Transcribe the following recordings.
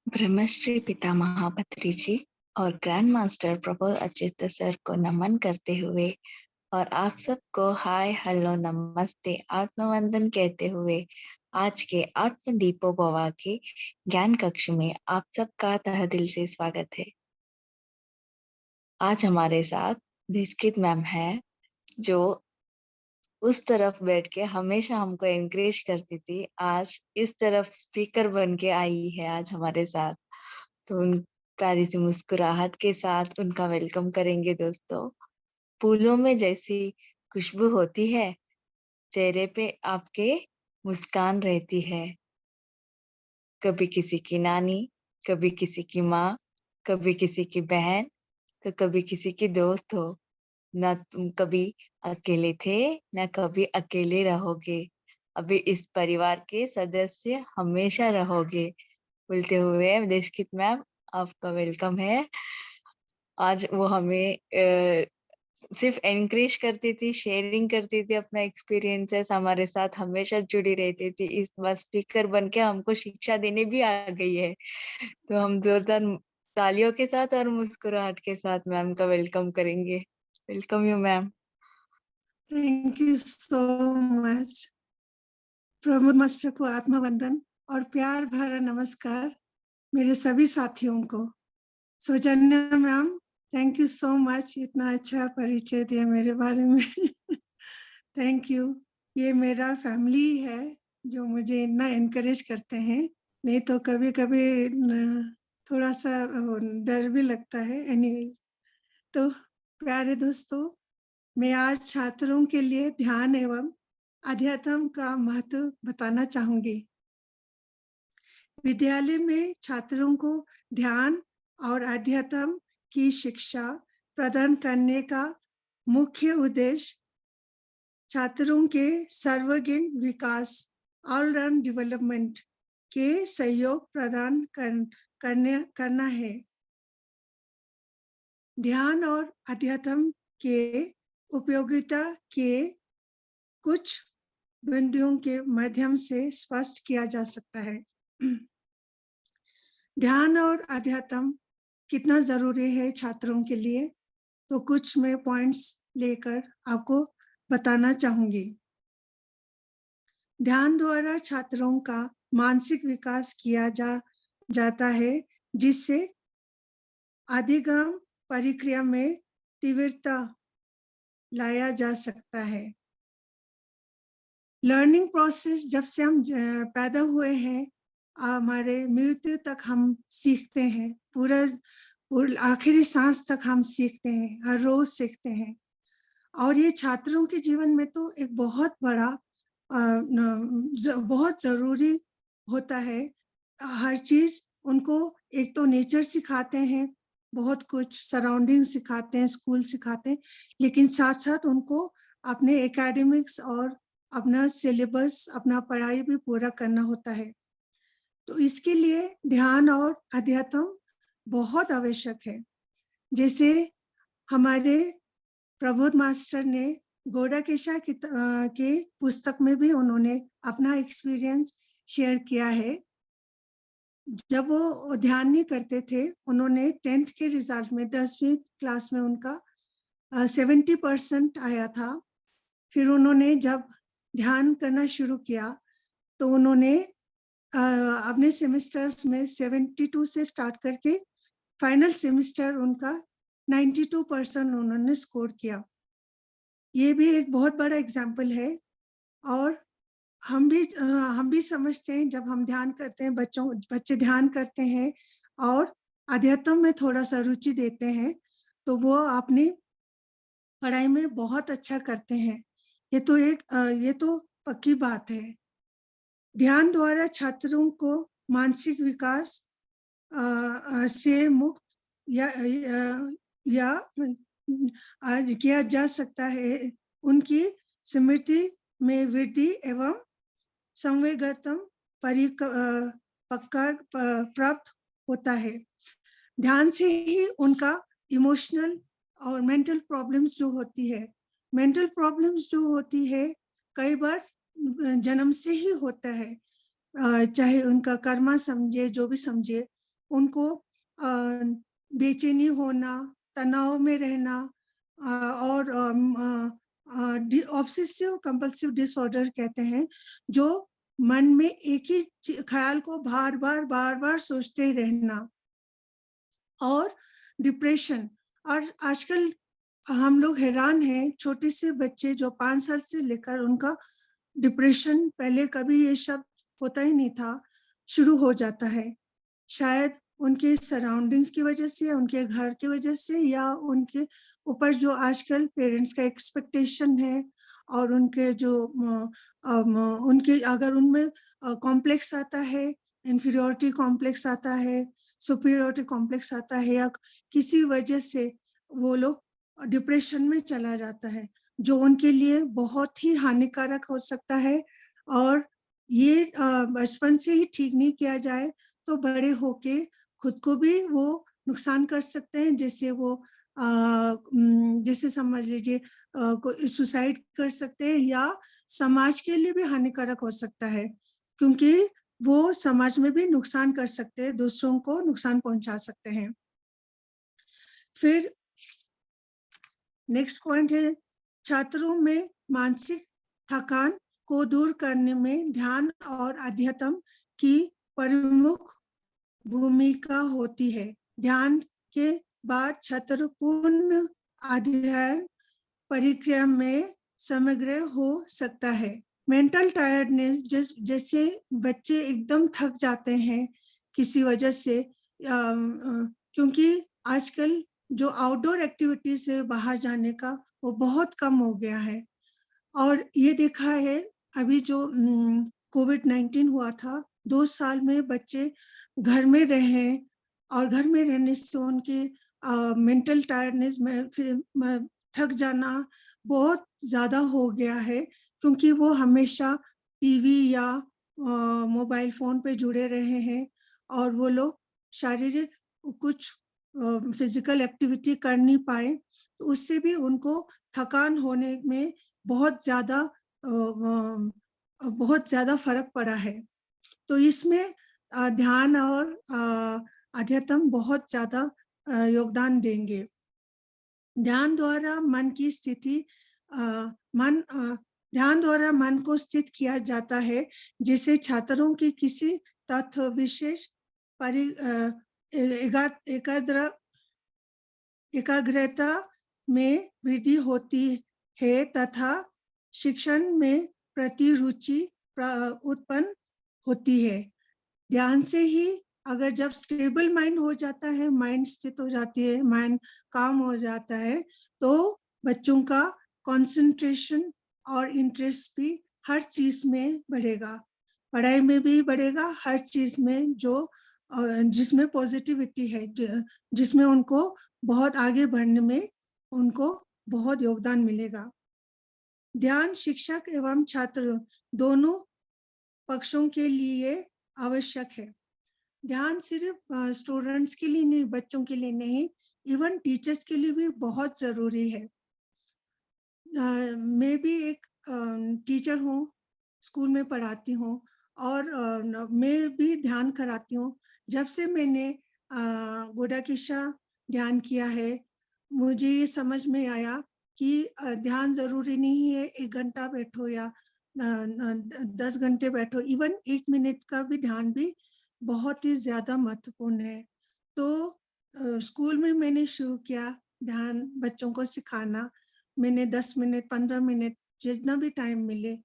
ब्रह्मश्री पितामह पत्री जी और grand master Prabodh Achyut sir को नमन करते हुए और आप सबको हाय हेलो नमस्ते आत्मवंदन कहते हुए आज के आत्म दीपो भवा के ज्ञान कक्ष में आप सबका तहे दिल से स्वागत है। आज हमारे साथ दीक्षित मैम है जो उस तरफ बैठ के हमेशा हमको एनकरेज करती थी। आज इस तरफ स्पीकर बन के आई है आज हमारे साथ, तो उन प्यारी सी मुस्कुराहट के साथ उनका वेलकम करेंगे दोस्तों। फूलों में जैसी खुशबू होती है, चेहरे पे आपके मुस्कान रहती है। कभी किसी की नानी, कभी किसी की माँ, कभी किसी की बहन, तो कभी किसी की दोस्त हो। ना तुम कभी अकेले थे, ना कभी अकेले रहोगे। अभी इस परिवार के सदस्य हमेशा रहोगे। बोलते हुए दीक्षित मैम आपका वेलकम है। आज वो हमें सिर्फ एनकरेज करती थी, शेयरिंग करती थी अपना एक्सपीरियंसेस, हमारे साथ हमेशा जुड़ी रहती थी। इस बार स्पीकर बन के हमको शिक्षा देने भी आ गई है। तो हम जोरदार तालियों के साथ और मुस्कुराहट के साथ मैम का वेलकम करेंगे। Welcome you ma'am. Thank you so much. Pramod master को आत्मवंदन और प्यार भरा नमस्कार मेरे सभी साथियों को। Saujanya ma'am, thank you so much, इतना अच्छा परिचय दिया मेरे बारे में। Thank you. ये मेरा फैमिली है जो मुझे इतना एनकरेज करते हैं, नहीं तो कभी कभी थोड़ा सा डर भी लगता है। एनीवेज, तो प्यारे दोस्तों, मैं आज छात्रों के लिए ध्यान एवं अध्यात्म का महत्व बताना चाहूंगी। विद्यालय में छात्रों को ध्यान और अध्यात्म की शिक्षा प्रदान करने का मुख्य उद्देश्य छात्रों के सर्वांगीण विकास, ऑलराउंड डेवलपमेंट के सहयोग प्रदान करना है। ध्यान और अध्यात्म के उपयोगिता के कुछ बिंदुओं के माध्यम से स्पष्ट किया जा सकता है। ध्यान और अध्यात्म कितना जरूरी है छात्रों के लिए, तो कुछ मैं पॉइंट्स लेकर आपको बताना चाहूंगी। ध्यान द्वारा छात्रों का मानसिक विकास किया जाता है, जिससे अधिगम प्रक्रिया में तीव्रता लाया जा सकता है। लर्निंग प्रोसेस, जब से हम पैदा हुए हैं हमारे मृत्यु तक हम सीखते हैं, पूरा आखिरी सांस तक हम सीखते हैं, हर रोज सीखते हैं। और ये छात्रों के जीवन में तो एक बहुत बड़ा बहुत जरूरी होता है। हर चीज उनको एक तो नेचर सिखाते हैं, बहुत कुछ सराउंडिंग सिखाते हैं, स्कूल सिखाते हैं, लेकिन साथ साथ उनको अपने एकेडमिक्स और अपना सिलेबस, अपना पढ़ाई भी पूरा करना होता है। तो इसके लिए ध्यान और अध्यात्म बहुत आवश्यक है। जैसे हमारे प्रबोध मास्टर ने गोड़ा केशा के पुस्तक में भी उन्होंने अपना एक्सपीरियंस शेयर किया है। जब वो ध्यान नहीं करते थे, उन्होंने 10th के रिजल्ट में 10वीं क्लास में उनका 70% आया था। फिर उन्होंने जब ध्यान करना शुरू किया तो उन्होंने अपने सेमेस्टर्स में 72 से स्टार्ट करके फाइनल सेमेस्टर उनका 92% उन्होंने स्कोर किया। ये भी एक बहुत बड़ा एग्जाम्पल है। और हम भी समझते हैं, जब हम ध्यान करते हैं, बच्चे ध्यान करते हैं और अध्यात्म में थोड़ा सा रुचि देते हैं, तो वो अपनी पढ़ाई में बहुत अच्छा करते हैं। ये तो पक्की बात है। ध्यान द्वारा छात्रों को मानसिक विकास से मुक्त या किया जा सकता है। उनकी स्मृति में वृद्धि एवं संवेगतम पक्का प्राप्त होता है। ध्यान से ही उनका इमोशनल और मेंटल प्रॉब्लम्स जो होती है कई बार जन्म से ही होता है, चाहे उनका कर्मा समझे, जो भी समझे, उनको बेचैनी होना, तनाव में रहना और ऑब्सेसिव कंपल्सिव डिसऑर्डर कहते हैं, जो मन में एक ही ख्याल को बार-बार सोचते रहना और डिप्रेशन। और आजकल हम लोग हैरान हैं, छोटे से बच्चे जो 5 साल से लेकर उनका डिप्रेशन, पहले कभी ये शब्द होता ही नहीं था, शुरू हो जाता है। शायद उनके सराउंडिंग्स की वजह से, उनके घर की वजह से, या उनके ऊपर जो आजकल पेरेंट्स का एक्सपेक्टेशन है और उनके जो उनके अगर उनमें कॉम्प्लेक्स आता है, इन्फीरियॉरिटी कॉम्प्लेक्स आता है, सुपीरियॉरिटी कॉम्प्लेक्स आता है, या किसी वजह से वो लोग डिप्रेशन में चला जाता है, जो उनके लिए बहुत ही हानिकारक हो सकता है। और ये बचपन से ही ठीक नहीं किया जाए तो बड़े होके खुद को भी वो नुकसान कर सकते हैं। जैसे वो जैसे समझ लीजिए कोई सुसाइड कर सकते हैं, या समाज के लिए भी हानिकारक हो सकता है, क्योंकि वो समाज में भी नुकसान कर सकते हैं, दूसरों को नुकसान पहुंचा सकते हैं। फिर नेक्स्ट पॉइंट है, छात्रों में मानसिक थकान को दूर करने में ध्यान और अध्यात्म की प्रमुख भूमिका होती है। ध्यान के बाद छात्र पूर्ण अध्ययन प्रक्रिया में समग्र हो सकता है। मेंटल टायर्डनेस, जैसे बच्चे एकदम थक जाते हैं किसी वजह से, क्योंकि आजकल जो आउटडोर एक्टिविटीज है बाहर जाने का, वो बहुत कम हो गया है। और ये देखा है अभी जो कोविड-19 हुआ था, 2 साल में बच्चे घर में रहे और घर में रहने से उनके मेंटल टायर्डनेस में फिर थक जाना बहुत ज़्यादा हो गया है, क्योंकि वो हमेशा टीवी या मोबाइल फ़ोन पे जुड़े रहे हैं और वो लोग शारीरिक कुछ फिज़िकल एक्टिविटी कर नहीं पाए, तो उससे भी उनको थकान होने में बहुत ज़्यादा फ़र्क पड़ा है। तो इसमें ध्यान और अध्यात्म बहुत ज़्यादा योगदान देंगे। ध्यान द्वारा मन की स्थिति ध्यान द्वारा मन को स्थित किया जाता है, जिससे छात्रों की किसी तत्व विशेष परि एकाग्रता में वृद्धि होती है तथा शिक्षण में प्रति रुचि उत्पन्न होती है। ध्यान से ही अगर जब स्टेबल माइंड हो जाता है, माइंड स्थित हो जाती है, माइंड काम हो जाता है, तो बच्चों का कंसंट्रेशन और इंटरेस्ट भी हर चीज में बढ़ेगा, पढ़ाई में भी बढ़ेगा, हर चीज में जो जिसमें पॉजिटिविटी है, जिसमें उनको बहुत आगे बढ़ने में उनको बहुत योगदान मिलेगा। ध्यान शिक्षक एवं छात्र दोनों पक्षों के लिए आवश्यक है। ध्यान सिर्फ स्टूडेंट्स के लिए नहीं, बच्चों के लिए नहीं, इवन टीचर्स के लिए भी बहुत जरूरी है। मैं भी एक टीचर हूँ, स्कूल में पढ़ाती हूँ और मैं भी ध्यान कराती हूँ। जब से मैंने गोडाकेशा ध्यान किया है, मुझे ये समझ में आया कि ध्यान ज़रूरी नहीं है 1 घंटा बैठो या 10 घंटे बैठो, इवन 1 मिनट का भी ध्यान भी बहुत ही ज़्यादा महत्वपूर्ण है। तो स्कूल में मैंने शुरू किया ध्यान बच्चों को सिखाना। मैंने 10 मिनट, 15 मिनट जितना भी टाइम मिले,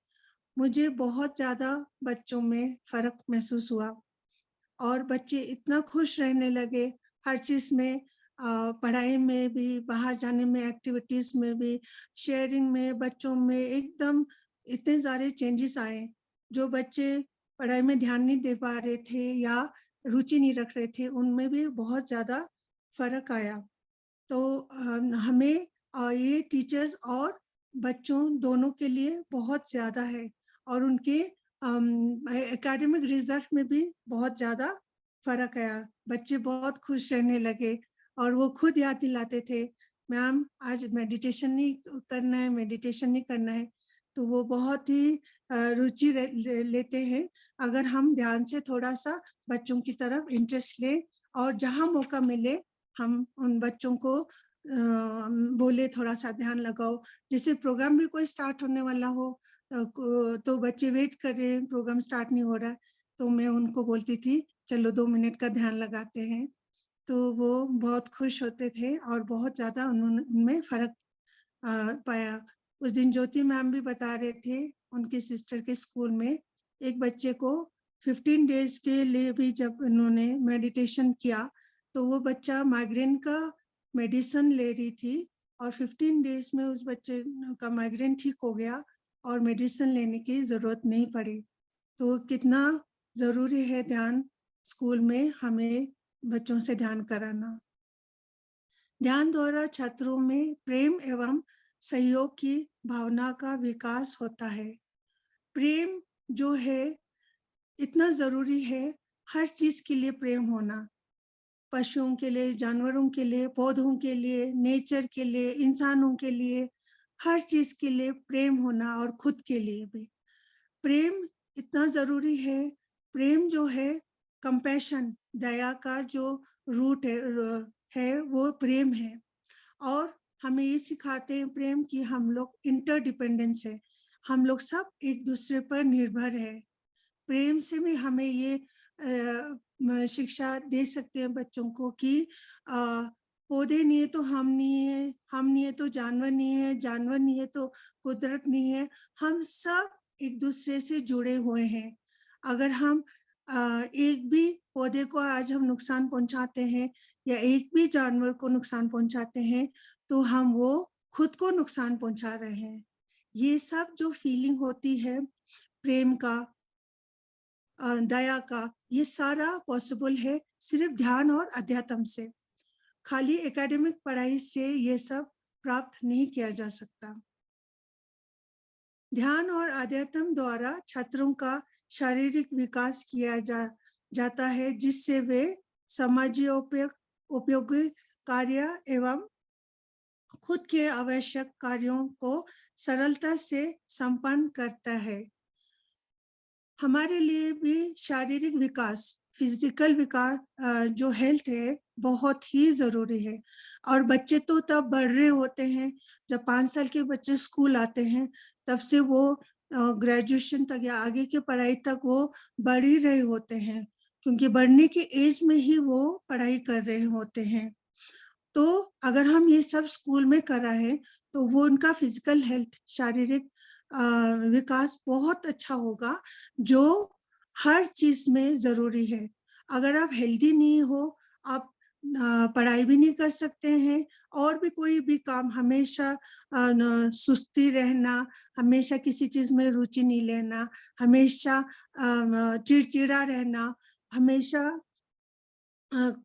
मुझे बहुत ज़्यादा बच्चों में फ़र्क महसूस हुआ और बच्चे इतना खुश रहने लगे हर चीज़ में, पढ़ाई में भी, बाहर जाने में, एक्टिविटीज़ में भी, शेयरिंग में, बच्चों में एकदम इतने सारे चेंजेस आए। जो बच्चे पढ़ाई में ध्यान नहीं दे पा रहे थे या रुचि नहीं रख रहे थे, उनमें भी बहुत ज़्यादा फ़र्क आया। तो हमें ये टीचर्स और बच्चों दोनों के लिए बहुत ज़्यादा है और उनके एकेडमिक रिजल्ट में भी बहुत ज़्यादा फ़र्क आया। बच्चे बहुत खुश रहने लगे और वो खुद याद दिलाते थे, मैम आज मेडिटेशन नहीं करना है, मेडिटेशन नहीं करना है। तो वो बहुत ही रुचि लेते हैं अगर हम ध्यान से थोड़ा-सा बच्चों की तरफ इंटरेस्ट लें और जहाँ मौका मिले हम उन बच्चों को बोले थोड़ा-सा ध्यान लगाओ। जैसे प्रोग्राम भी कोई स्टार्ट होने वाला हो तो बच्चे वेट कर रहे हैं, प्रोग्राम स्टार्ट नहीं हो रहा है, तो मैं उनको बोलती थी, "चलो 2 मिनट का ध्यान लगाते हैं।" तो वो बहुत खुश होते थे और बहुत ज़्यादा उनमें फ़र्क पाया। उस दिन ज्योति मैम भी बता रहे थे, उनकी सिस्टर के स्कूल में एक बच्चे को 15 डेज़ के लिए भी जब उन्होंने मेडिटेशन किया, तो वो बच्चा माइग्रेन का मेडिसिन ले रही थी और 15 डेज़ में उस बच्चे का माइग्रेन ठीक हो गया और मेडिसिन लेने की ज़रूरत नहीं पड़ी। तो कितना ज़रूरी है ध्यान स्कूल में हमें बच्चों से ध्यान कराना। ध्यान द्वारा छात्रों में प्रेम एवं सहयोग की भावना का विकास होता है। प्रेम जो है इतना ज़रूरी है, हर चीज़ के लिए प्रेम होना। पशुओं के लिए, जानवरों के लिए, पौधों के लिए, नेचर के लिए, इंसानों के लिए, हर चीज़ के लिए प्रेम होना और खुद के लिए भी। प्रेम इतना ज़रूरी है, प्रेम जो है कंपैशन दया का जो रूट है वो प्रेम है। और हमें ये सिखाते हैं प्रेम कि हम लोग इंटरडिपेंडेंस है, हम लोग सब एक-दूसरे पर निर्भर है। प्रेम से भी हमें ये शिक्षा दे सकते हैं बच्चों को कि पौधे नहीं है तो हम नहीं है तो जानवर नहीं है, जानवर नहीं है तो कुदरत नहीं है, हम सब एक-दूसरे से जुड़े हुए हैं। अगर हम एक भी पौधे को आज हम नुकसान पहुँचाते हैं या एक भी जानवर को नुकसान पहुँचाते हैं, तो हम वो खुद को नुकसान पहुँचा रहे हैं। ये सब जो फीलिंग होती है प्रेम का दया का, ये सारा पॉसिबल है सिर्फ़ ध्यान और अध्यात्म से। खाली एकेडमिक पढ़ाई से ये सब प्राप्त नहीं किया जा सकता। ध्यान और अध्यात्म द्वारा छात्रों का शारीरिक विकास किया जाता है जिससे वे समाजीय उपयोगी कार्य एवं खुद के आवश्यक कार्यों को सरलता से संपन्न करता है। हमारे लिए भी शारीरिक विकास, फिज़िकल विकास जो हेल्थ है, बहुत ही ज़रूरी है और बच्चे तो तब बढ़ रहे होते हैं, जब 5 साल के बच्चे स्कूल आते हैं, तब से वो ग्रेजुएशन तक या आगे की पढ़ाई तक वो बढ़ ही रहे होते हैं, क्योंकि बढ़ने की एज में ही वो पढ़ाई कर रहे होते हैं। तो अगर हम ये सब स्कूल में कराएँ, तो वो उनका फिज़िकल हेल्थ शारीरिक विकास बहुत अच्छा होगा, जो हर चीज़ में ज़रूरी है। अगर आप हेल्दी नहीं हो, आप पढ़ाई भी नहीं कर सकते हैं और भी कोई भी काम हमेशा सुस्ती रहना, हमेशा किसी चीज़ में रुचि नहीं लेना, हमेशा चिड़चिड़ा रहना, हमेशा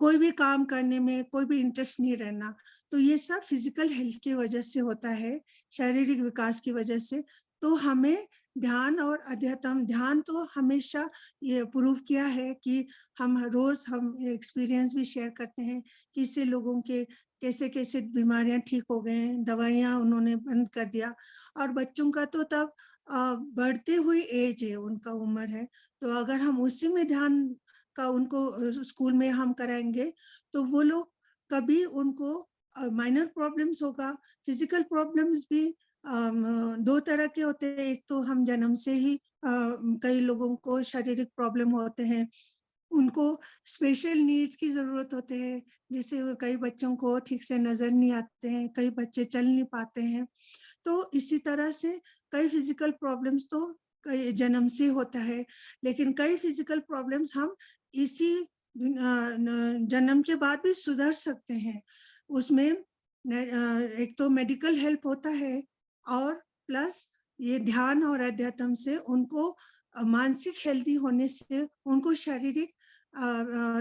कोई भी काम करने में कोई भी इंटरेस्ट नहीं रहना, तो ये सब फिज़िकल हेल्थ की वजह से होता है, शारीरिक विकास की वजह से। तो हमें ध्यान और अध्यात्म ध्यान तो हमेशा ये प्रूव किया है कि हम एक्सपीरियंस भी शेयर करते हैं कि इससे लोगों के कैसे-कैसे बीमारियाँ ठीक हो गए हैं, दवाइयाँ उन्होंने बंद कर दिया और बच्चों का तो तब बढ़ती हुई एज है, उनका उम्र है, तो अगर हम उसी में ध्यान का उनको स्कूल में हम कराएँगे, तो वो लोग कभी उनको माइनर प्रॉब्लम्स होगा, फिज़िकल प्रॉब्लम्स भी 2 तरह के होते हैं, एक तो हम जन्म से ही कई लोगों को शारीरिक प्रॉब्लम होते हैं, उनको स्पेशल नीड्स की ज़रूरत होते है, जैसे कई बच्चों को ठीक से नज़र नहीं आते हैं, कई बच्चे चल नहीं पाते हैं। तो इसी तरह से कई फिज़िकल प्रॉब्लम्स तो कई जन्म से होता है, लेकिन कई फिज़िकल प्रॉब्लम्स हम इसी जन्म के बाद भी सुधर सकते हैं। उसमें एक तो मेडिकल हेल्प होता है और प्लस ये ध्यान और अध्यात्म से उनको मानसिक हेल्दी होने से उनको शारीरिक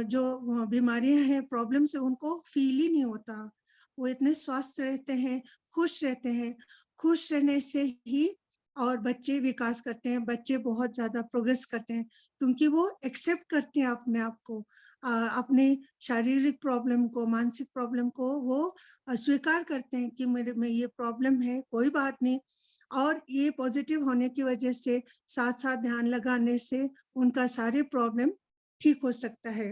जो बीमारियाँ हैं, प्रॉब्लम्स हैं, उनको फ़ील ही नहीं होता। वो इतने स्वस्थ रहते हैं, खुश रहते हैं। खुश रहने से ही और बच्चे विकास करते हैं, बच्चे बहुत ज़्यादा प्रोग्रेस करते हैं, क्योंकि वो एक्सेप्ट करते हैं अपने आप को अपने शारीरिक प्रॉब्लम को, मानसिक प्रॉब्लम को वो स्वीकार करते हैं कि मेरे में ये प्रॉब्लम है, कोई बात नहीं और ये पॉज़िटिव होने की वजह से साथ-साथ ध्यान लगाने से उनका सारे प्रॉब्लम ठीक हो सकता है।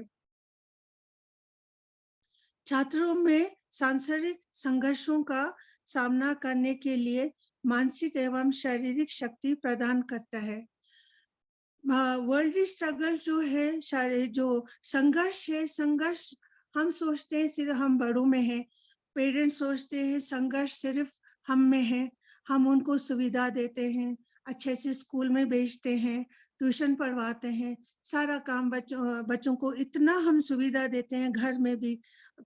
छात्रों में सांसारिक संघर्षों का सामना करने के लिए मानसिक एवं शारीरिक शक्ति प्रदान करता है। वर्ल्ड स्ट्रगल जो है, जो संघर्ष है, संघर्ष हम सोचते हैं सिर्फ हम बड़ों में है, पेरेंट्स सोचते हैं संघर्ष सिर्फ हम में है, हम उनको सुविधा देते हैं, अच्छे से स्कूल में भेजते हैं, ट्यूशन पढ़वाते हैं, सारा काम बच्चों को इतना हम सुविधा देते हैं, घर में भी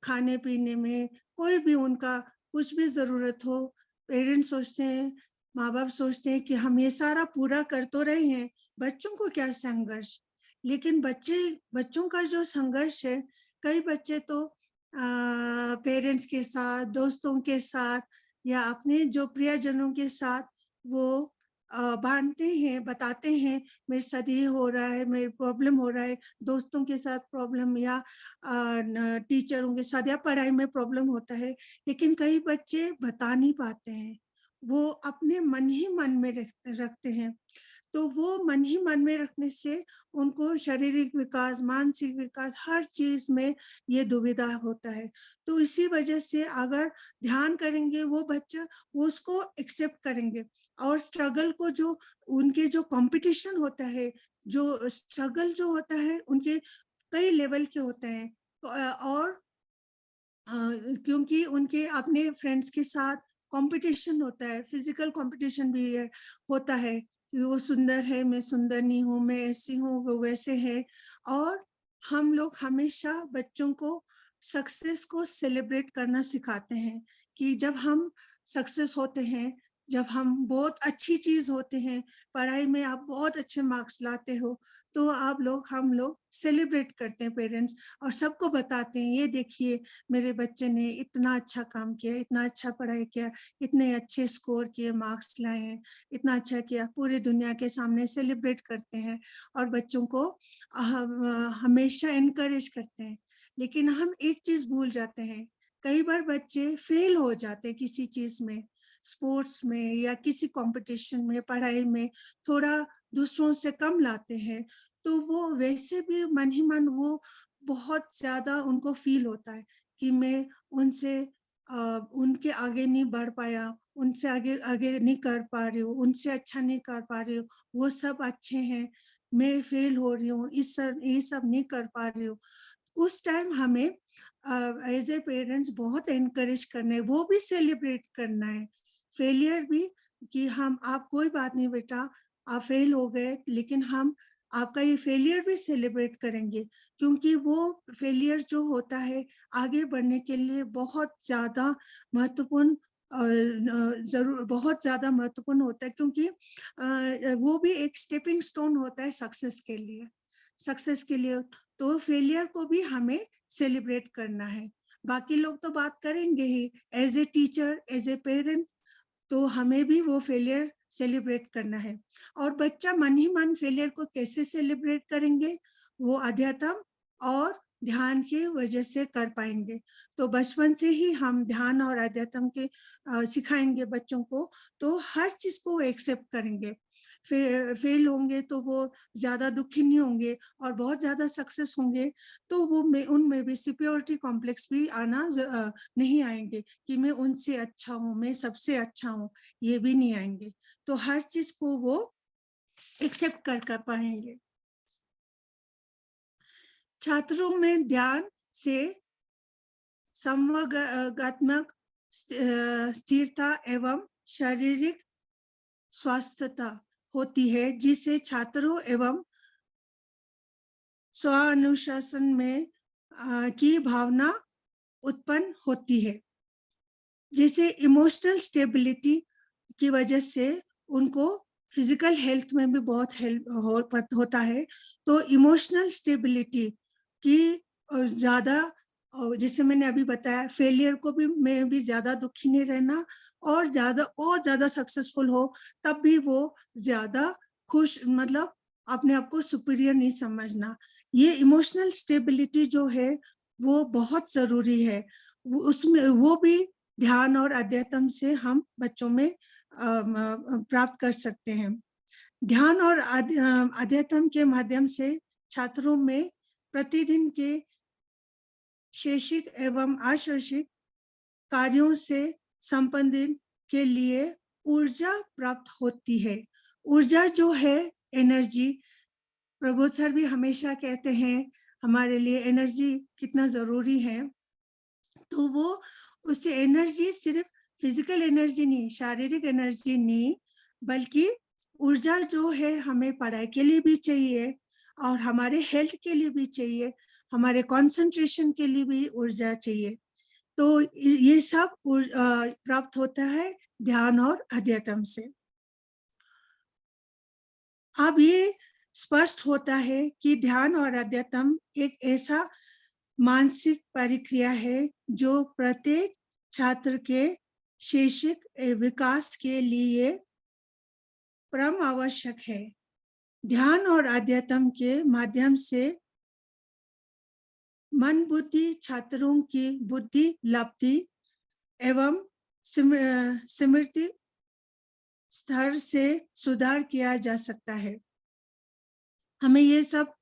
खाने पीने में, कोई भी उनका कुछ भी जरूरत हो, पेरेंट्स सोचते हैं, माँ बाप सोचते हैं कि हम ये सारा पूरा कर तो रहे हैं, बच्चों को क्या संघर्ष। लेकिन बच्चों का जो संघर्ष है, कई बच्चे तो पेरेंट्स के साथ, दोस्तों के साथ या अपने जो प्रियजनों के साथ वो बांटते हैं, बताते हैं मेरे साथ ये हो रहा है, मेरे प्रॉब्लम हो रहा है, दोस्तों के साथ प्रॉब्लम या टीचरों के साथ या पढ़ाई में प्रॉब्लम होता है। लेकिन कई बच्चे बता नहीं पाते हैं, वो अपने मन ही मन में रखते हैं। तो वो मन ही मन में रखने से उनको शारीरिक विकास, मानसिक विकास हर चीज में ये दुविधा होता है। तो इसी वजह से अगर ध्यान करेंगे वो बच्चा, वो उसको एक्सेप्ट करेंगे और स्ट्रगल को जो उनके जो कंपटीशन होता है, जो स्ट्रगल जो होता है उनके कई लेवल के होते हैं। और क्योंकि उनके अपने फ्रेंड्स के साथ कंपटीशन होता है, फिजिकल कंपटीशन भी है, होता है कि वो सुंदर है, मैं सुंदर नहीं हूँ, मैं ऐसी हूँ, वो वैसे है। और हम लोग हमेशा बच्चों को सक्सेस को सेलिब्रेट करना सिखाते हैं कि जब हम सक्सेस होते हैं, जब हम बहुत अच्छी चीज होते हैं, पढ़ाई में आप बहुत अच्छे मार्क्स लाते हो, तो हम लोग सेलिब्रेट करते हैं पेरेंट्स, और सबको बताते हैं, ये देखिए मेरे बच्चे ने इतना अच्छा काम किया, इतना अच्छा पढ़ाई किया, इतने अच्छे स्कोर किए, मार्क्स लाए हैं, इतना अच्छा किया, पूरी दुनिया के सामने सेलिब्रेट करते हैं और बच्चों को हमेशा एनकरेज करते हैं। लेकिन हम एक चीज भूल जाते हैं, कई बार बच्चे फेल हो जाते हैं किसी चीज में, स्पोर्ट्स में या किसी कंपटीशन में, पढ़ाई में थोड़ा दूसरों से कम लाते हैं, तो वो वैसे भी मन ही मन वो बहुत ज्यादा उनको फील होता है कि मैं उनसे उनके आगे नहीं बढ़ पाया, उनसे आगे आगे नहीं कर पा रही हूँ, उनसे अच्छा नहीं कर पा रही हूँ, वो सब अच्छे हैं, मैं फेल हो रही हूँ, ये सब नहीं कर पा रही हूँ। उस टाइम हमें एज ए पेरेंट्स बहुत एनकरेज करना है, वो भी सेलिब्रेट करना है, फेलियर भी, कि हम आप कोई बात नहीं बेटा, आप फेल हो गए, लेकिन हम आपका ये फेलियर भी सेलिब्रेट करेंगे, क्योंकि वो फेलियर जो होता है आगे बढ़ने के लिए बहुत ज्यादा महत्वपूर्ण जरूर बहुत ज्यादा महत्वपूर्ण होता है, क्योंकि वो भी एक स्टेपिंग स्टोन होता है सक्सेस के लिए। तो फेलियर को भी हमें सेलिब्रेट करना है। बाकी लोग तो बात करेंगे ही, as a teacher, as a parent, तो हमें भी वो फेलियर सेलिब्रेट करना है। और बच्चा मन ही मन फेलियर को कैसे सेलिब्रेट करेंगे, वो अध्यात्म और ध्यान की वजह से कर पाएंगे। तो बचपन से ही हम ध्यान और अध्यात्म के सिखाएंगे बच्चों को, तो हर चीज को एक्सेप्ट करेंगे। फेल होंगे तो वो ज्यादा दुखी नहीं होंगे, और बहुत ज्यादा सक्सेस होंगे तो वो उनमें भी सिक्योरिटी कॉम्प्लेक्स भी नहीं आएंगे कि मैं उनसे अच्छा हूँ, मैं सबसे अच्छा हूँ, ये भी नहीं आएंगे। तो हर चीज को वो एक्सेप्ट कर पाएंगे। छात्रों में ध्यान से संवेगात्मक स्थिरता एवं शारीरिक स्वास्थ्यता होती है, जिसे छात्रों एवं स्वानुशासन में की भावना उत्पन्न होती है। जैसे इमोशनल स्टेबिलिटी की वजह से उनको फिजिकल हेल्थ में भी बहुत हेल्प होता है। तो इमोशनल स्टेबिलिटी की ज्यादा, जैसे मैंने अभी बताया, फेलियर को भी में भी ज्यादा दुखी नहीं रहना, और ज्यादा सक्सेसफुल हो तब भी वो ज्यादा खुश, मतलब अपने आप को सुपीरियर नहीं समझना। ये इमोशनल स्टेबिलिटी जो है वो बहुत जरूरी है। उसमें वो भी ध्यान और अध्यात्म से हम बच्चों में प्राप्त कर सकते हैं। ध्यान और अध्यात्म के माध्यम से छात्रों में प्रतिदिन के शैक्षिक एवं अशैक्षिक कार्यों से संबंधित के लिए ऊर्जा प्राप्त होती है। ऊर्जा जो है एनर्जी, प्रबोध सर भी हमेशा कहते हैं हमारे लिए एनर्जी कितना जरूरी है। तो वो उससे एनर्जी सिर्फ फिजिकल एनर्जी नहीं, शारीरिक एनर्जी नहीं, बल्कि ऊर्जा जो है हमें पढ़ाई के लिए भी चाहिए और हमारे हेल्थ के लिए भी चाहिए, हमारे कंसंट्रेशन के लिए भी ऊर्जा चाहिए। तो ये सब प्राप्त होता है ध्यान और अध्यात्म से। अब ये स्पष्ट होता है कि ध्यान और अध्यात्म एक ऐसा मानसिक प्रक्रिया है जो प्रत्येक छात्र के शैक्षिक विकास के लिए परम आवश्यक है। ध्यान और अध्यात्म के माध्यम से मन बुद्धि छात्रों की बुद्धि लब्धि एवं स्मृति स्तर से सुधार किया जा सकता है। हमें ये सब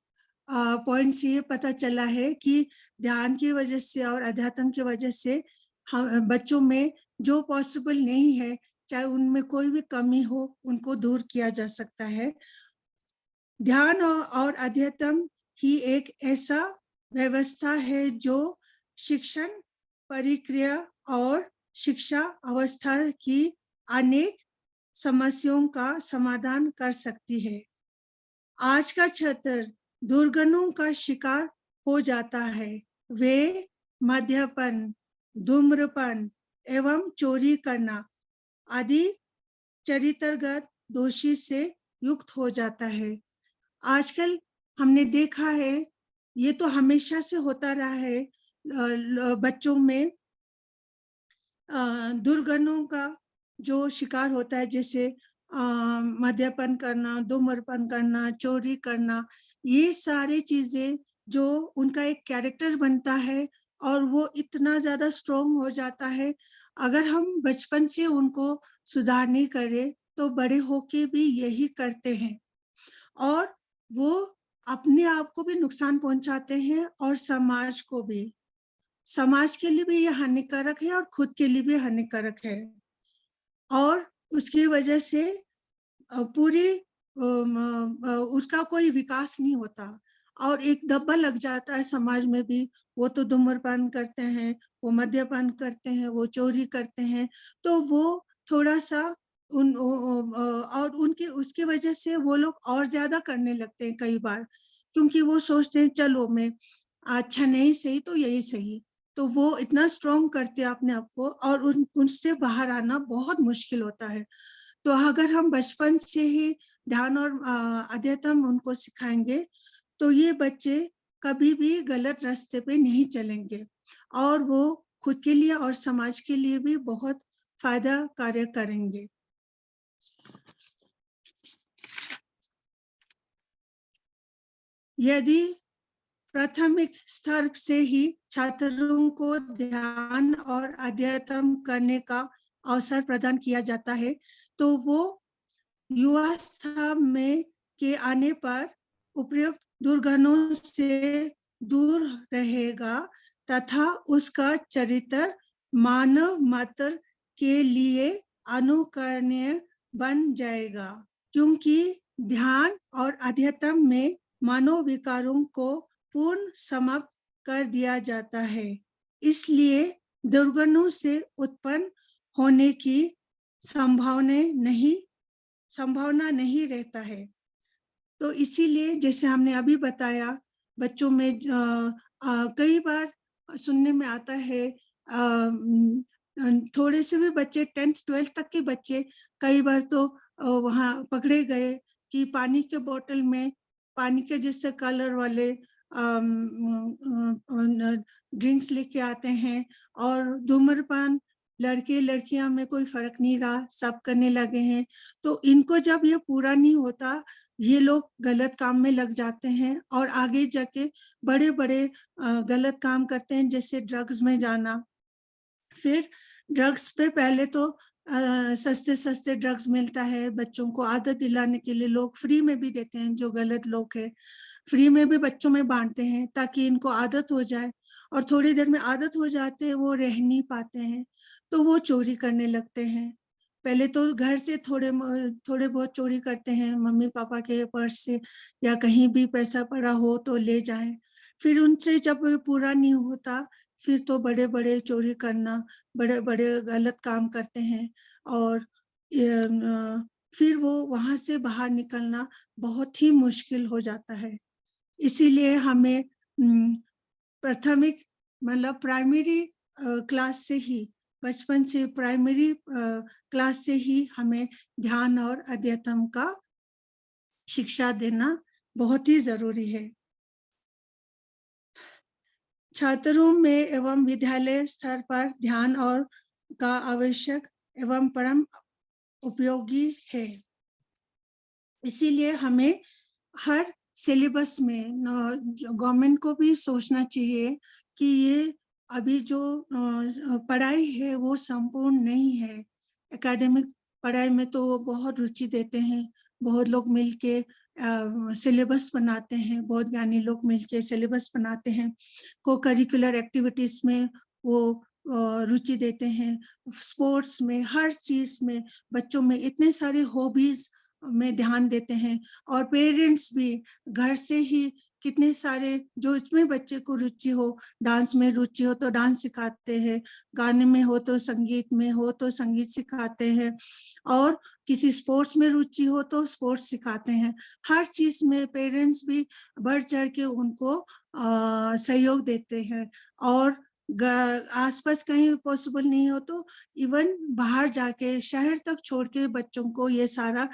पॉइंट्स ये पता चला है कि ध्यान की वजह से और अध्यात्म की वजह से हम बच्चों में जो पॉसिबल नहीं है, चाहे उनमें कोई भी कमी हो, उनको दूर किया जा सकता है। ध्यान और अध्यात्म ही एक ऐसा व्यवस्था है जो शिक्षण प्रक्रिया और शिक्षा अवस्था की अनेक समस्याओं का समाधान कर सकती है। आज का छात्र दुर्गुणों का शिकार हो जाता है। वे मद्यपान, धूम्रपान एवं चोरी करना आदि चरित्रगत दोषी से युक्त हो जाता है। आजकल हमने देखा है, ये तो हमेशा से होता रहा है, बच्चों में दुर्गुणों का जो शिकार होता है, जैसे मद्यपान करना, धूम्रपान करना, चोरी करना, ये सारी चीजें जो उनका एक कैरेक्टर बनता है और वो इतना ज्यादा स्ट्रॉन्ग हो जाता है। अगर हम बचपन से उनको सुधार नहीं करें तो बड़े होके भी यही करते हैं और वो अपने आप को भी नुकसान पहुंचाते हैं और समाज को भी। समाज के लिए भी ये हानिकारक है और खुद के लिए भी हानिकारक है और उसकी वजह से पूरी उसका कोई विकास नहीं होता और एक दब्बा लग जाता है समाज में भी। वो तो धूम्रपान करते हैं, वो मद्यपान करते हैं, वो चोरी करते हैं, तो वो थोड़ा सा और उनकी उसकी वजह से वो लोग और ज्यादा करने लगते हैं कई बार, क्योंकि वो सोचते हैं चलो मैं अच्छा नहीं सही तो यही सही। तो वो इतना स्ट्रॉन्ग करते हैं अपने आप को और उनसे बाहर आना बहुत मुश्किल होता है। तो अगर हम बचपन से ही ध्यान और अध्यात्म उनको सिखाएंगे तो ये बच्चे कभी भी गलत रास्ते पे नहीं चलेंगे और वो खुद के लिए और समाज के लिए भी बहुत फायदा कार्य करेंगे। यदि प्राथमिक स्तर से ही छात्रों को ध्यान और अध्यात्म करने का अवसर प्रदान किया जाता है तो वो युवावस्था में के आने पर उपयुक्त दुर्गुणों से दूर रहेगा तथा उसका चरित्र मानव मात्र के लिए अनुकरणीय बन जाएगा, क्योंकि ध्यान और अध्यात्म में मनोविकारों को पूर्ण समाप्त कर दिया जाता है। इसलिए दुर्गुणों से उत्पन्न होने की संभावना नहीं रहता है। तो इसीलिए जैसे हमने अभी बताया, बच्चों में कई बार सुनने में आता है, थोड़े से भी बच्चे 10th 12th तक के बच्चे कई बार तो वहाँ पकड़े गए कि पानी के बोतल में पानी के जैसे कलर वाले ड्रिंक्स लेके आते हैं और धूम्रपान लड़के लड़कियां में कोई फर्क नहीं रहा, सब करने लगे हैं। तो इनको जब ये पूरा नहीं होता, ये लोग गलत काम में लग जाते हैं और आगे जाके बड़े बड़े गलत काम करते हैं, जैसे ड्रग्स में जाना। फिर ड्रग्स पे पहले तो सस्ते ड्रग्स मिलता है, बच्चों को आदत दिलाने के लिए लोग फ्री में भी देते हैं, जो गलत लोग हैं, फ्री में भी बच्चों में बाँटते हैं ताकि इनको आदत हो जाए, और थोड़ी देर में आदत हो जाते हैं, वो रह नहीं पाते हैं, तो वो चोरी करने लगते हैं। पहले तो घर से थोड़े बहुत चोरी करते हैं, मम्मी-पापा के पर्स से या कहीं भी पैसा पड़ा हो तो ले जाएँ। फिर उनसे जब पूरा नहीं होता, फिर तो बड़े-बड़े चोरी करना, बड़े-बड़े गलत काम करते हैं, और फिर वो वहाँ से बाहर निकलना बहुत ही मुश्किल हो जाता है। इसीलिए हमें प्राथमिक मतलब प्राइमरी क्लास से ही, बचपन से प्राइमरी क्लास से ही हमें ध्यान और अध्यात्म का शिक्षा देना बहुत ही ज़रूरी है। छात्रों में एवं विद्यालय स्तर पर ध्यान और का आवश्यक एवं परम उपयोगी है। इसीलिए हमें हर सिलेबस में गवर्नमेंट को भी सोचना चाहिए कि ये अभी जो पढ़ाई है वो संपूर्ण नहीं है। एकेडमिक पढ़ाई में तो वो बहुत रुचि देते हैं, बहुत लोग मिलके सिलेबस बनाते हैं, बहुत ज्ञानी लोग मिलके सिलेबस बनाते हैं। को-करिकुलर एक्टिविटीज़ में वो रुचि देते हैं, स्पोर्ट्स में, हर चीज़ में बच्चों में इतने सारे हॉबीज़ में ध्यान देते हैं, और पेरेंट्स भी घर से ही कितने सारे जो इसमें बच्चे को रुचि हो, डांस में रुचि हो तो डांस सिखाते हैं, गाने में हो तो संगीत में हो तो संगीत सिखाते हैं, और किसी स्पोर्ट्स में रुचि हो तो स्पोर्ट्स सिखाते हैं। हर चीज़ में पेरेंट्स भी बढ़-चढ़ के उनको सहयोग देते हैं, और आस-पास कहीं पॉसिबल नहीं हो तो इवन बाहर जाके शहर तक छोड़ के बच्चों को ये सारा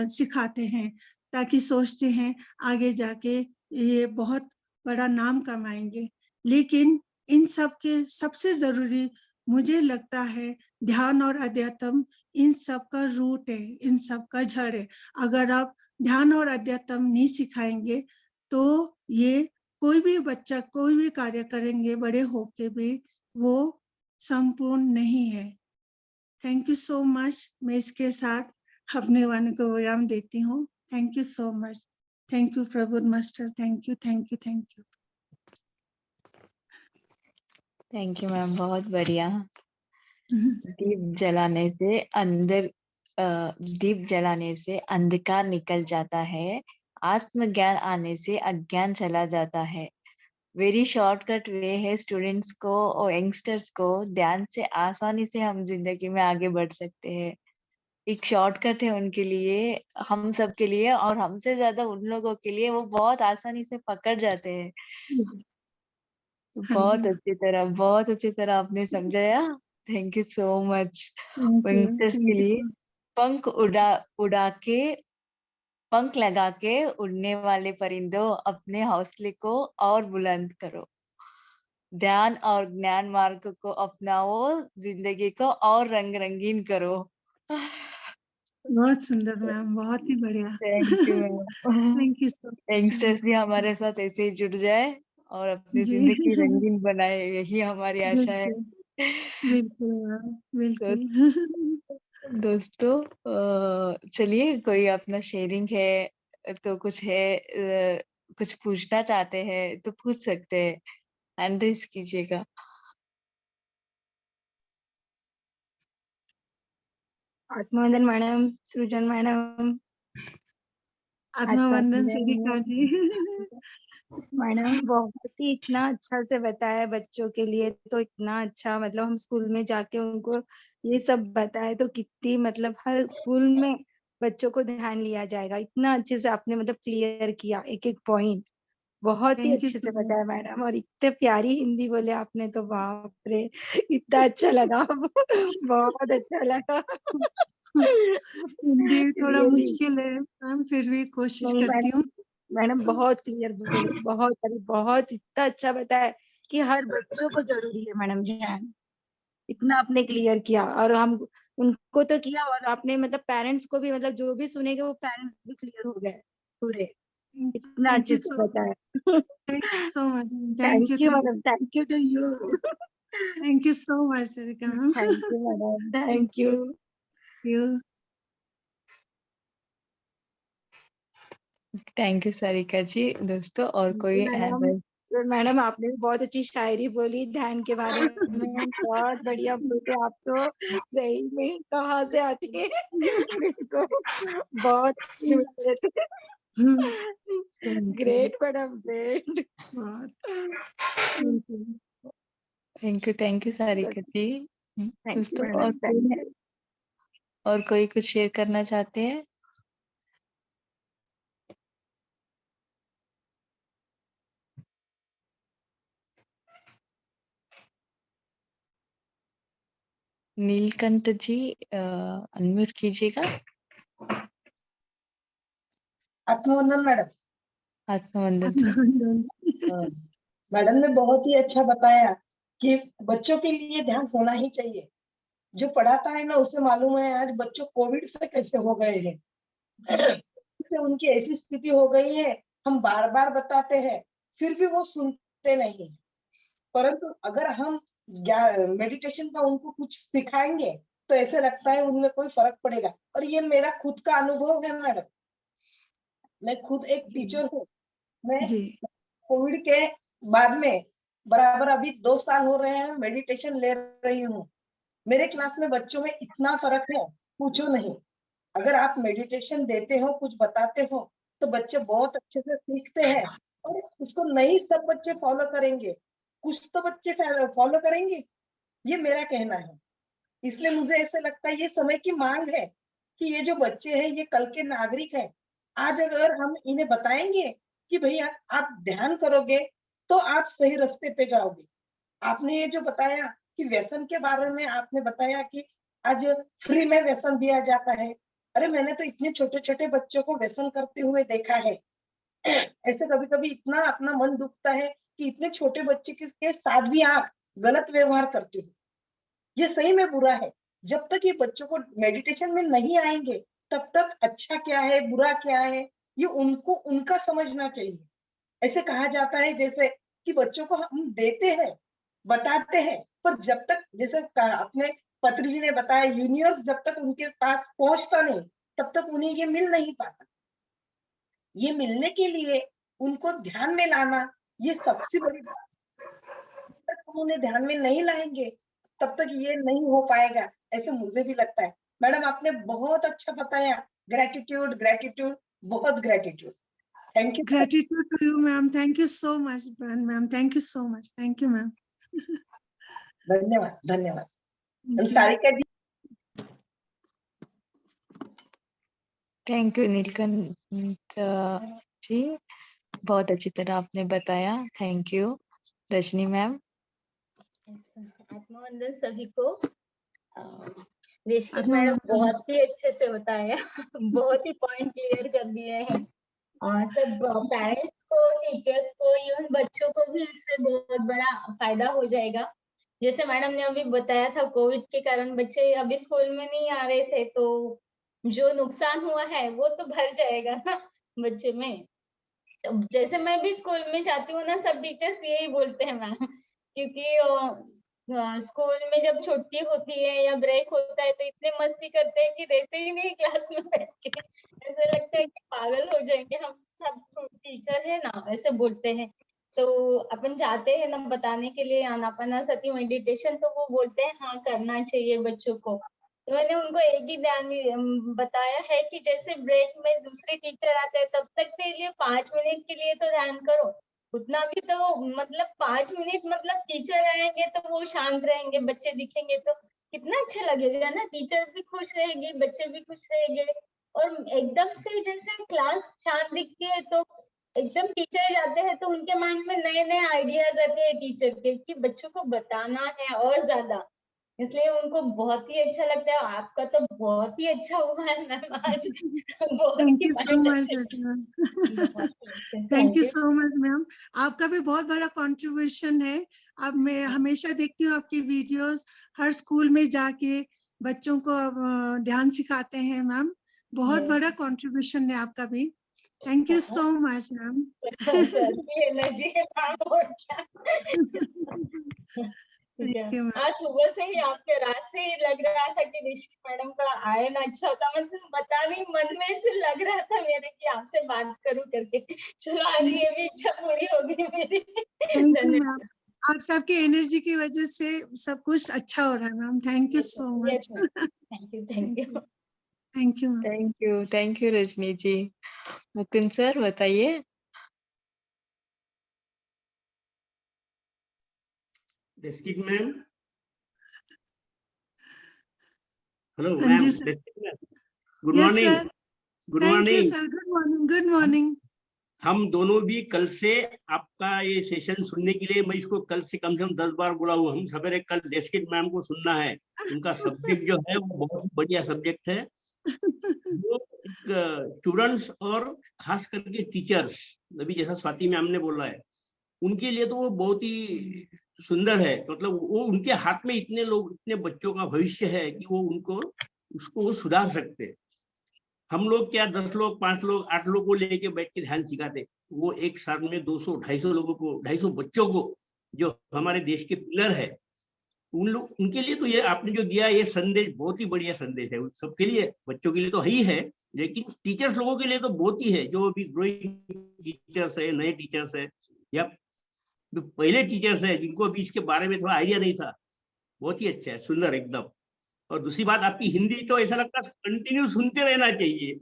सिखाते हैं, ताकि सोचते हैं आगे जाके ये बहुत बड़ा नाम कमाएँगे। लेकिन इन सब के सबसे ज़रूरी मुझे लगता है ध्यान और अध्यात्म इन सब का रूट है, इन सब का जड़ है। अगर आप ध्यान और अध्यात्म नहीं सिखाएँगे, तो ये कोई भी बच्चा कोई भी कार्य करेंगे बड़े होके भी, वो संपूर्ण नहीं है। Thank you so much. मैं इसके साथ अपने वाणी को विराम देती हूँ। Thank you so much. Thank you Prabodh master. Thank you, thank you, thank you. Thank you ma'am, बहुत बढ़िया। दीप जलाने से अंदर दीप जलाने से अंधकार निकल जाता है, आत्मज्ञान आने से अज्ञान चला जाता है। वेरी शॉर्टकट वे है स्टूडेंट्स को और यंगस्टर्स को ध्यान से आसानी से हम जिंदगी में आगे बढ़ सकते हैं। एक शॉर्टकट है उनके लिए, हम सब के लिए, और हमसे ज्यादा उन लोगों के लिए वो बहुत आसानी से पकड़ जाते हैं। तो हाँ जी। बहुत अच्छी तरह आपने समझाया। Thank you so much. Youngsters के थैंक यू लिए सो पंख उड़ा उड़ा के पंख लगा के उड़ने वाले परिंदों, अपने हौसले को और बुलंद करो। ध्यान और ज्ञान मार्ग को अपनाओ, जिंदगी को और रंग रंगीन करो। बहुत सुंदर मैम, बहुत ही बढ़िया। Thank you ma'am. Thank you so much ma'am. Youngsters भी हमारे साथ ऐसे ही जुड़ जाए और अपनी जी। जिंदगी रंगीन बनाए, यही हमारी आशा है। बिल्कुल, बिल्कुल मैम, तो बिल्कुल। दोस्तों, चलिए, कोई अपना शेयरिंग है तो कुछ है, कुछ पूछना चाहते हैं तो पूछ सकते हैं, हैंड रेज कीजिएगा। आत्मवंदन मैडम, सृजन मैडम, आत्मवंदन सरिता आत्मवंदन जी। मैडम, बहुत ही इतना अच्छा से बताया बच्चों के लिए, तो इतना अच्छा मतलब हम स्कूल में जाके उनको ये सब बताए तो कितनी मतलब हर स्कूल में बच्चों को ध्यान लिया जाएगा। इतना अच्छे से आपने मतलब क्लियर किया एक एक पॉइंट, बहुत ही थैंक यू अच्छे से सो मच। बताया मैडम, और इतने प्यारी हिंदी बोले आपने तो बाप रे, इतना अच्छा लगा। बहुत अच्छा लगा। हिंदी थोड़ा रियली मुश्किल है मैम, फिर भी कोशिश नहीं करती हूँ। मैडम बहुत क्लियर बोले, बहुत अरे बहुत इतना अच्छा बताया कि हर बच्चों को जरूरी है मैडम ध्यान। इतना आपने क्लियर किया, और हम उनको तो किया, और आपने मतलब पेरेंट्स को भी मतलब जो भी सुनेंगे वो पेरेंट्स भी क्लियर हो गए पूरे। इतना थैंक अच्छे यू से सो बताया। Thank you so much. Thank thank you, you thank madam, thank you to you. Thank you so much, Sarika ma'am. Thank you madam, thank you. Thank you Sarika ji. दोस्तों और कोई मैडम, मैडम आपने भी बहुत अच्छी शायरी बोली ध्यान के बारे में, बहुत बढ़िया बोलते आप तो, सही में कहाँ से आती है तो बहुत बोलते थे। Great madam, great. Thank you Sarika ji. Thank you दोस्तों मैडम, थैंक यू। और कोई कुछ शेयर करना चाहते हैं? नीलकंठ जी अनम्यूट कीजिएगा। आत्मवंदन मैडम। आत्मवंदन सर। मैडम ने बहुत ही अच्छा बताया कि बच्चों के लिए ध्यान होना ही चाहिए। जो पढ़ाता है ना उसे मालूम है आज बच्चों कोविड से कैसे हो गए हैं। से उनकी ऐसी स्थिति हो गई है, हम बार-बार बताते हैं, फिर भी वो सुनते नहीं। परंतु अगर हम मेडिटेशन का उनको कुछ सिखाएंगे, तो ऐसे लगता है उनमें कोई फर्क पड़ेगा। और ये मेरा खुद का अनुभव है मैडम। मैं खुद एक टीचर हूँ। मैं जी कोविड के बाद में बराबर अभी 2 साल हो रहे हैं मेडिटेशन ले रही हूँ। मेरे क्लास में बच्चों में इतना फर्क है, पूछो नहीं। अगर आप मेडिटेशन देते हो, कुछ बताते हो, तो बच्चे बहुत अच्छे से सीखते हैं और उसको नहीं सब बच्चे फॉलो करेंगे। कुछ तो बच्चे फॉलो करेंगे, ये मेरा कहना है। इसलिए मुझे ऐसा लगता है ये समय की माँग है कि ये जो बच्चे हैं ये कल के नागरिक हैं। आज अगर हम इन्हें बताएँगे कि भैया आप ध्यान करोगे तो आप सही रास्ते पे जाओगे। आपने ये जो बताया कि व्यसन के बारे में आपने बताया कि आज फ्री में व्यसन दिया जाता है। अरे मैंने तो इतने छोटे-छोटे बच्चों को व्यसन करते हुए देखा है। ऐसे कभी-कभी इतना अपना मन दुखता है कि इतने छोटे बच्चे के साथ भी आप गलत व्यवहार करते हो। ये सही में बुरा है। जब तक ये बच्चों को मेडिटेशन में नहीं आएँगे, तब तक अच्छा क्या है, बुरा क्या है, ये उनको उनका समझना चाहिए। ऐसे कहा जाता है जैसे कि बच्चों को हम देते हैं, बताते हैं, पर जब तक जैसे कहा अपने पत्री जी ने बताया यूनिवर्स जब तक उनके पास पहुँचता नहीं, तब तक उन्हें ये मिल नहीं पाता। ये मिलने के लिए उनको ध्यान में लाना, ये सबसे बड़ी बात है। जब तक हम उन्हें ध्यान में नहीं लाएँगे, तब तक ये नहीं हो पाएगा, ऐसे मुझे भी लगता है। मैडम आपने बहुत अच्छा बताया, ग्रैटिट्यूड, ग्रैटिट्यूड, बहुत gratitude. Thank you so gratitude to you ma'am, thank you so much ma'am, thank you so much, thank you ma'am. धन्यवाद, धन्यवाद। Thank you. Sarika ji thank you Neelkanth ji. बहुत अच्छी तरह आपने बताया। Thank you. रजनी मैम। आत्मवंदन सभी को। देशकित आत्मा मैडम बहुत ही अच्छे से बताया बहुत ही पॉइंट क्लियर कर दिए हैं। सब पेरेंट्स को, टीचर्स को, इवन बच्चों को भी इससे बहुत बड़ा फायदा हो जाएगा। जैसे मैडम ने अभी बताया था कोविड के कारण बच्चे अभी स्कूल में नहीं आ रहे थे, तो जो नुकसान हुआ है वो तो भर जाएगा ना बच्चे में। जैसे मैं भी स्कूल में जाती हूँ ना, सब टीचर्स यही बोलते हैं मैम, क्योंकि स्कूल में जब छुट्टी होती है या ब्रेक होता है तो इतने मस्ती करते हैं कि रहते ही नहीं क्लास में बैठ के। ऐसा लगता है कि पागल हो जाएंगे हम, सब टीचर है ना, ऐसे बोलते हैं। तो अपन जाते हैं ना बताने के लिए आनापानासती मेडिटेशन, तो वो बोलते हैं हाँ करना चाहिए बच्चों को। तो मैंने उनको एक ही बताया है कि जैसे ब्रेक में दूसरे टीचर आते हैं तब तक के लिए 5 मिनट के लिए तो ध्यान करो। उतना भी तो मतलब 5 मिनट, मतलब टीचर आएंगे तो वो शांत रहेंगे, बच्चे दिखेंगे तो कितना अच्छा लगेगा ना, टीचर भी खुश रहेगी, बच्चे भी खुश रहेंगे। और एकदम से जैसे क्लास शांत दिखती है तो एकदम टीचर जाते हैं तो उनके माइंड में नए नए आइडियाज आते हैं टीचर के कि बच्चों को बताना है और ज्यादा, इसलिए उनको बहुत ही अच्छा लगता है। आपका तो बहुत ही अच्छा हुआ है मैम आज बहुत Thank he you so point much अच्छे ma'am. थे। Thank thank you you. so much ma'am. आपका भी बहुत बड़ा कंट्रीब्यूशन है। अब मैं हमेशा देखती हूँ आपकी वीडियोस, हर स्कूल में जाके बच्चों को ध्यान सिखाते हैं मैम। बहुत बड़ा कंट्रीब्यूशन है आपका भी। Thank you so much ma'am. Sir की एनर्जी है मैम और क्या। ठीक है। Thank you ma'am. आज सुबह से ही आपके रात से ही लग रहा था कि ऋषि मैडम का आयन अच्छा होता, मतलब बता नहीं, मन में से लग रहा था मेरे कि आपसे बात करूं करके। चलो आज ये भी इच्छा पूरी हो गई मेरी। Thank you ma'am. धन्यवाद। आप सबकी एनर्जी की वजह से सब कुछ अच्छा हो रहा है ma'am. Thank you so yes much. Ma'am, thank you, thank you. Thank you ma'am. Thank you Rajni ji. Mukund sir बताइए। डेस्किट मैम, हेलो हाँ मैम, जी सर। डेस्किट ma'am, good yes morning. Sir. Good thank you morning. Sir. Good morning. Good morning. हम दोनों भी कल से आपका ये सेशन सुनने के लिए, मैं इसको कल से कम 10 बार बोला हूँ। हम सवेरे कल डेस्किट मैम को सुनना है। उनका सब्जेक्ट जो है वो बहुत बढ़िया सब्जेक्ट है। वो स्टूडेंट्स और खास करके टीचर्स, अभी जैसा स्वाति मैम ने बोला है, उनके लिए तो वो बहुत ही सुंदर है। मतलब वो उनके हाथ में इतने लोग, इतने बच्चों का भविष्य है कि वो उनको उसको वो सुधार सकते हैं। हम लोग क्या 10 लोग, 5 लोग, 8 लोग को लेके बैठ के ध्यान सिखाते, वो एक साथ में 200, 250 लोगों को, 250 बच्चों को, जो हमारे देश के पिलर है, उन लोग, उनके लिए तो ये आपने जो दिया ये संदेश बहुत ही बढ़िया संदेश है। उन सबके लिए, बच्चों के लिए तो ही है, लेकिन टीचर्स लोगों के लिए तो बहुत ही है, जो अभी ग्रोइंग टीचर्स है, नए टीचर्स है, या जो पहले टीचर्स है जिनको अभी इसके बारे में थोड़ा आइडिया नहीं था। बहुत ही अच्छा है, सुंदर एकदम। और दूसरी बात, आपकी हिंदी तो ऐसा लगता है कंटिन्यू सुनते रहना चाहिए।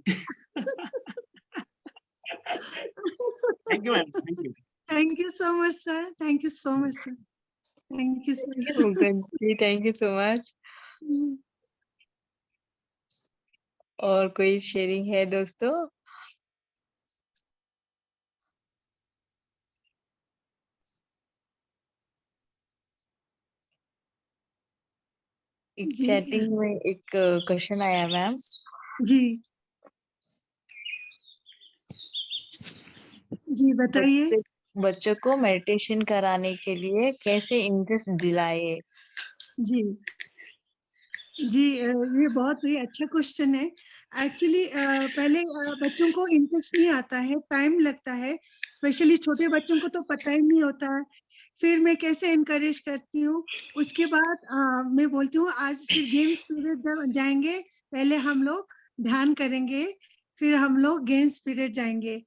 Thank you ma'am, thank you. Thank you so much sir. Thank you so much sir. Thank you sir. Mukund ji thank you so much. और कोई शेयरिंग है दोस्तों? एक जी चैटिंग में एक क्वेश्चन आया मैम। जी जी बताइए। बच्चों को मेडिटेशन कराने के लिए कैसे इंटरेस्ट दिलाए? जी जी ये बहुत ही अच्छा क्वेश्चन है। एक्चुअली पहले बच्चों को इंटरेस्ट नहीं आता है, टाइम लगता है, स्पेशली छोटे बच्चों को तो पता ही नहीं होता है। फिर मैं कैसे इनकरेज करती हूँ, उसके बाद मैं बोलती हूँ आज फिर गेम्स पीरियड जब जाएंगे, पहले हम लोग ध्यान करेंगे, फिर हम लोग गेम्स पीरियड जाएंगे,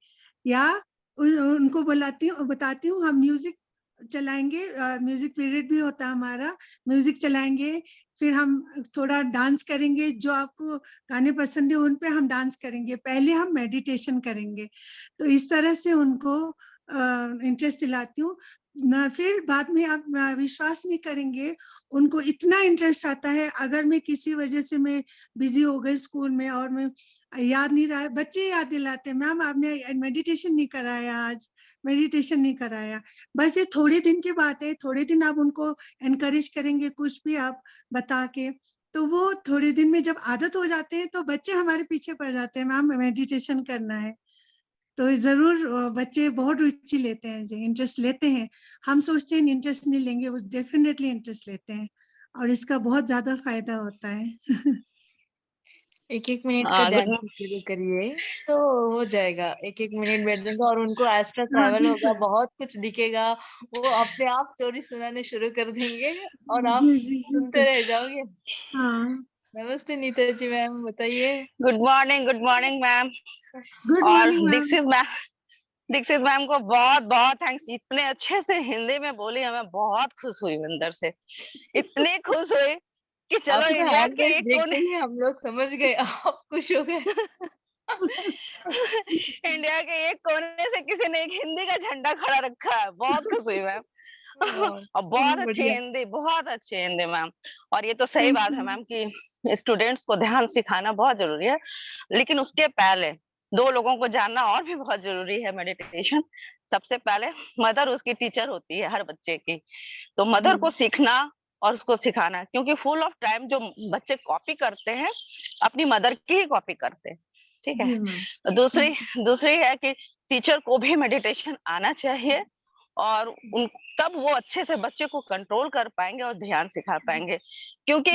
या उनको बताती हूँ हम म्यूजिक चलाएंगे। म्यूजिक पीरियड भी होता है हमारा, म्यूजिक चलाएंगे, फिर हम थोड़ा डांस करेंगे, जो आपको गाने पसंद है उन पे हम डांस करेंगे, पहले हम मेडिटेशन करेंगे। तो इस तरह से उनको इंटरेस्ट दिलाती हूँ ना। फिर बाद में आप विश्वास नहीं करेंगे, उनको इतना इंटरेस्ट आता है। अगर मैं किसी वजह से मैं बिजी हो गई स्कूल में और मैं याद नहीं रहा, बच्चे याद दिलाते, मैम आपने मेडिटेशन नहीं कराया, आज मेडिटेशन नहीं कराया। बस ये थोड़े दिन की बात है, थोड़े दिन आप उनको एनकरेज करेंगे कुछ भी आप बता के, तो वो थोड़े दिन में जब आदत हो जाते हैं तो बच्चे हमारे पीछे पड़ जाते हैं, मैम मेडिटेशन करना है। तो जरूर बच्चे बहुत रुचि लेते हैं जी, इंटरेस्ट लेते हैं। हम सोचते हैं इंटरेस्ट नहीं लेंगे, वो डेफिनेटली इंटरेस्ट लेते हैं और इसका बहुत ज्यादा फायदा होता है। एक मिनट का गुड ध्यान शुरू करिए तो हो जाएगा। एक मिनट बैठ जाएंगे और उनको एस्ट्रा हाँ ट्रैवल जी होगा, सर। बहुत कुछ दिखेगा, वो अपने आप स्टोरी सुनाने शुरू कर देंगे और आप जी जी जी सुनते सर। रह जाओगे। हाँ नमस्ते नीता जी मैम, बताइए। Morning ma'am. गुड और मॉर्निंग मैम। दीक्षित मैम को बहुत बहुत थैंक्स, इतने अच्छे से हिंदी में बोली, हमें बहुत खुश हुई अंदर से, इतने खुश हुई कि चलो आपका इंडिया हैंड के रेस एक देखते कोने ही हम लोग समझ गए आप खुश हो गए। इंडिया के एक कोने से किसी ने एक हिंदी का झंडा खड़ा रखा है, बहुत खुश हुई मैम। और बहुत अच्छी बढ़िया। हिंदी, बहुत अच्छी हिंदी मैम। और ये तो सही थैंक बात है यू। मैम कि स्टूडेंट्स को ध्यान सिखाना बहुत जरूरी है, लेकिन उसके पहले दो लोगों को जानना और भी बहुत जरूरी है। मेडिटेशन सबसे पहले मदर उसकी टीचर होती है हर बच्चे की, तो मदर को सीखना और उसको सिखाना, क्योंकि फुल ऑफ टाइम जो बच्चे कॉपी करते हैं अपनी मदर की ही कॉपी करते हैं, ठीक है। जी मैम। दूसरी है कि टीचर को भी मेडिटेशन आना चाहिए, और उन तब वो अच्छे से बच्चे को कंट्रोल कर पाएंगे और ध्यान सिखा पाएंगे, क्योंकि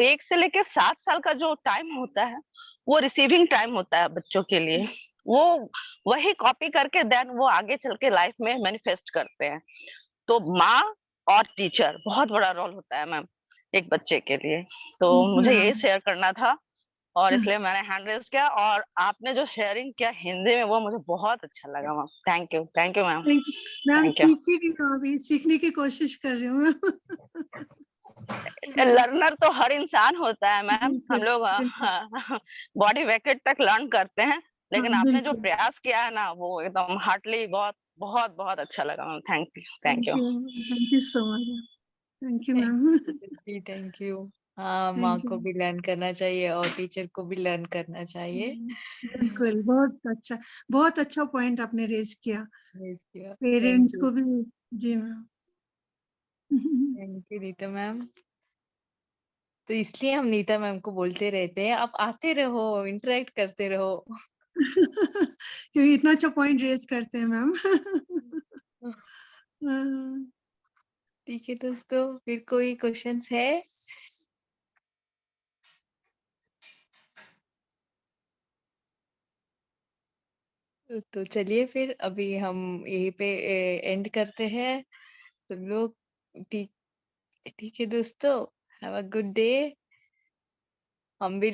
1 से लेके 7 साल का जो टाइम होता है वो रिसीविंग टाइम होता है बच्चों के लिए। वो वही कॉपी करके देन वो आगे चल के लाइफ में मैनिफेस्ट करते हैं। तो माँ और टीचर, बहुत बड़ा रोल होता है मैम एक बच्चे के लिए। तो जी मुझे यही मैम। शेयर करना था और इसलिए मैंने हैंड रेज़ किया, और आपने जो शेयरिंग किया हिंदी में वो मुझे बहुत अच्छा लगा ma'am. Thank you ma'am. Thank you ma'am. Thank you. सीखी भी हूँ, अभी सीखने की कोशिश कर रही हूँ हाँ, लर्नर तो हर इंसान होता है मैम। हम बिल्कुल लोग बिल्कुल। बॉडी वेकेट तक लर्न करते हैं, हाँ लेकिन आपने जो बिल्कुल। प्रयास किया है ना वो एकदम हार्टली बहुत बहुत बहुत अच्छा लगा ma'am. Thank you. Thank you so much. Thank you thank ma'am. You, thank you. हाँ, माँ थैंक यू। को भी लर्न करना चाहिए और टीचर को भी लर्न करना चाहिए। बिल्कुल, बहुत अच्छा पॉइंट आपने रेज किया। थैंक पेरेंट्स यू, को भी। जी ma'am. Thank you Neeta ma'am. तो इसलिए हम नीता मैम को बोलते रहते हैं, आप आते रहो, इंटरेक्ट करते रहो। क्योंकि इतना अच्छा पॉइंट रेज करते हैं मैम। ठीक है दोस्तों, फिर कोई क्वेश्चंस है? तो चलिए फिर अभी हम यहीं पे एंड करते हैं सब लोग। ठीक ठीक है दोस्तों, हैव अ गुड डे। हम भी